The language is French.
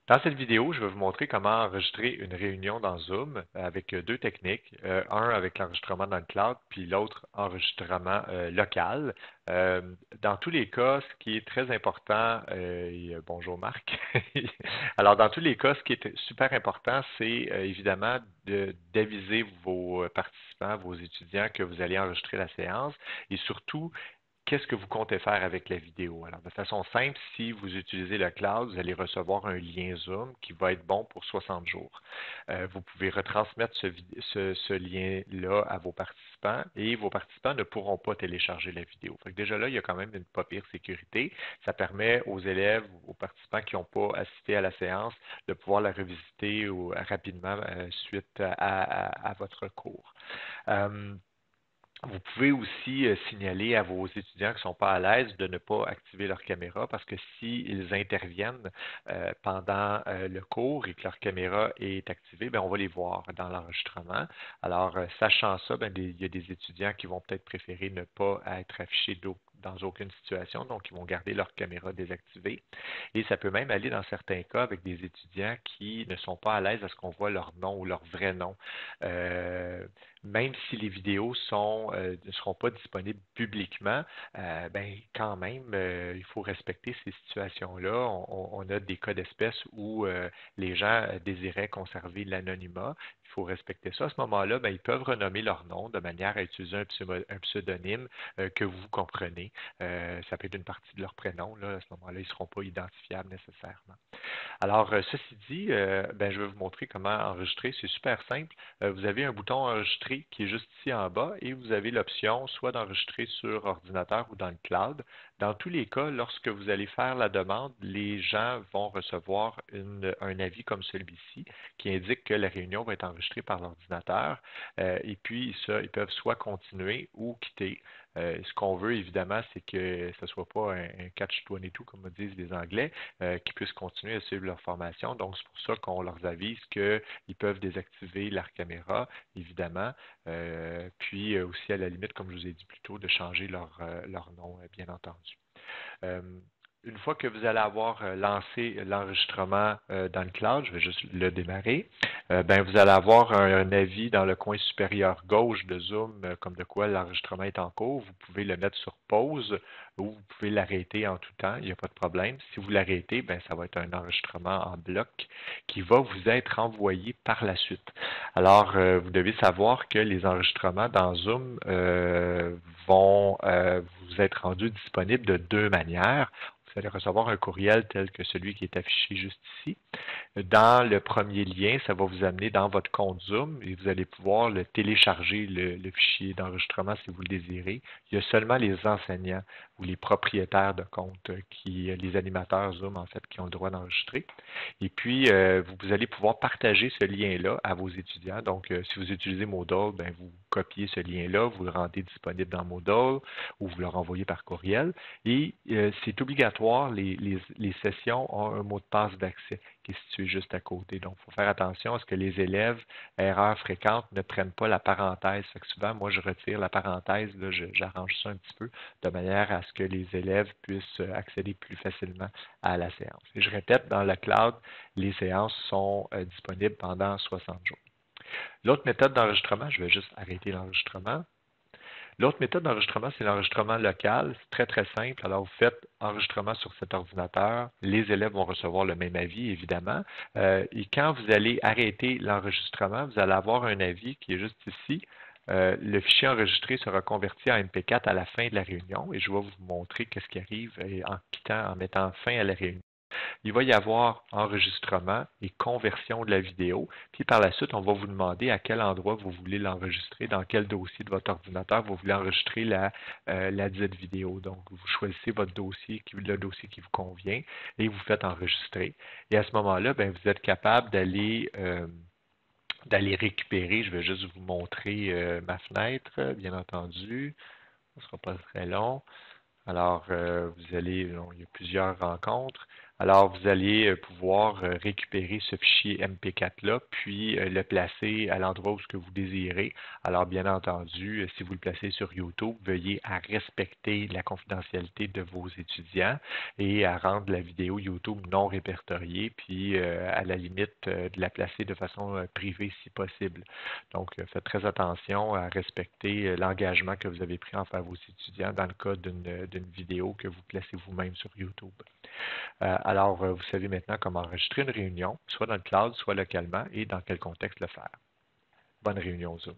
Dans cette vidéo, je vais vous montrer comment enregistrer une réunion dans Zoom avec deux techniques, un avec l'enregistrement dans le cloud, puis l'autre enregistrement local. Euh, dans tous les cas, ce qui est très important, bonjour Marc. Alors, dans tous les cas, ce qui est super important, c'est évidemment d'aviser vos participants, vos étudiants que vous allez enregistrer la séance et surtout qu'est-ce que vous comptez faire avec la vidéo? Alors, de façon simple, si vous utilisez le cloud, vous allez recevoir un lien Zoom qui va être bon pour 60 jours. Vous pouvez retransmettre ce lien-là à vos participants et vos participants ne pourront pas télécharger la vidéo. Fait que déjà là, il y a quand même une pas pire sécurité. Ça permet aux élèves, aux participants qui n'ont pas assisté à la séance de pouvoir la revisiter rapidement suite à votre cours. Euh, Vous pouvez aussi signaler à vos étudiants qui ne sont pas à l'aise de ne pas activer leur caméra parce que s'ils interviennent pendant le cours et que leur caméra est activée, ben, on va les voir dans l'enregistrement. Alors, sachant ça, ben, il y a des étudiants qui vont peut-être préférer ne pas être affichés dans aucune situation, donc ils vont garder leur caméra désactivée. Et ça peut même aller dans certains cas avec des étudiants qui ne sont pas à l'aise à ce qu'on voit leur nom ou leur vrai nom. Euh, Même si les vidéos ne seront pas disponibles publiquement, ben, quand même, il faut respecter ces situations-là. On a des cas d'espèce où les gens désiraient conserver l'anonymat. Il faut respecter ça. À ce moment-là, ben, ils peuvent renommer leur nom de manière à utiliser un pseudonyme que vous comprenez. Ça peut être une partie de leur prénom. Là. À ce moment-là, ils ne seront pas identifiables nécessairement. Alors, ceci dit, ben, je vais vous montrer comment enregistrer. C'est super simple. Vous avez un bouton enregistrer qui est juste ici en bas et vous avez l'option soit d'enregistrer sur ordinateur ou dans le cloud. Dans tous les cas, lorsque vous allez faire la demande, les gens vont recevoir un avis comme celui-ci qui indique que la réunion va être enregistrée par l'ordinateur. Et puis, ça, ils peuvent soit continuer ou quitter. Ce qu'on veut, évidemment, c'est que ce ne soit pas un catch-22, comme disent les Anglais, qu'ils puissent continuer à suivre leur formation. Donc, c'est pour ça qu'on leur avise qu'ils peuvent désactiver leur caméra, évidemment, puis aussi, à la limite, comme je vous ai dit plus tôt, de changer leur nom, bien entendu. Euh, une fois que vous allez avoir lancé l'enregistrement dans le cloud, je vais juste le démarrer, ben, vous allez avoir un avis dans le coin supérieur gauche de Zoom, comme de quoi l'enregistrement est en cours. Vous pouvez le mettre sur pause ou vous pouvez l'arrêter en tout temps, il n'y a pas de problème. Si vous l'arrêtez, ben, ça va être un enregistrement en bloc qui va vous être envoyé par la suite. Alors, vous devez savoir que les enregistrements dans Zoom vont vous être rendus disponibles de deux manières. Vous allez recevoir un courriel tel que celui qui est affiché juste ici. Dans le premier lien, ça va vous amener dans votre compte Zoom et vous allez pouvoir le télécharger, le fichier d'enregistrement si vous le désirez. Il y a seulement les enseignants ou les propriétaires de compte, les animateurs Zoom en fait, qui ont le droit d'enregistrer. Et puis, vous allez pouvoir partager ce lien-là à vos étudiants. Donc, si vous utilisez Moodle, ben, vous copiez ce lien-là, vous le rendez disponible dans Moodle ou vous le renvoyez par courriel. Et c'est obligatoire, les sessions ont un mot de passe d'accès qui est situé juste à côté. Donc, il faut faire attention à ce que les élèves, erreurs fréquentes, ne prennent pas la parenthèse. Fait que souvent, moi, je retire la parenthèse, là, j'arrange ça un petit peu de manière à ce que les élèves puissent accéder plus facilement à la séance. Et je répète, dans le cloud, les séances sont disponibles pendant 60 jours. L'autre méthode d'enregistrement, je vais juste arrêter l'enregistrement. L'autre méthode d'enregistrement, c'est l'enregistrement local. C'est très, très simple. Alors, vous faites enregistrement sur cet ordinateur. Les élèves vont recevoir le même avis, évidemment. Et quand vous allez arrêter l'enregistrement, vous allez avoir un avis qui est juste ici. Le fichier enregistré sera converti en MP4 à la fin de la réunion et je vais vous montrer qu'est-ce qui arrive en mettant fin à la réunion. Il va y avoir enregistrement et conversion de la vidéo. Puis par la suite, on va vous demander à quel endroit vous voulez l'enregistrer, dans quel dossier de votre ordinateur vous voulez enregistrer la dite vidéo. Donc, vous choisissez votre dossier, le dossier qui vous convient et vous faites enregistrer. Et à ce moment-là, ben, vous êtes capable d'aller récupérer. Je vais juste vous montrer ma fenêtre, bien entendu. Ce ne sera pas très long. Alors, il y a plusieurs rencontres. Alors, vous allez pouvoir récupérer ce fichier MP4-là, puis le placer à l'endroit où ce que vous désirez. Alors, bien entendu, si vous le placez sur YouTube, veuillez à respecter la confidentialité de vos étudiants et à rendre la vidéo YouTube non répertoriée, puis à la limite de la placer de façon privée si possible. Donc, faites très attention à respecter l'engagement que vous avez pris envers vos étudiants dans le cas d'une vidéo que vous placez vous-même sur YouTube. Alors, vous savez maintenant comment enregistrer une réunion, soit dans le cloud, soit localement, et dans quel contexte le faire. Bonne réunion Zoom.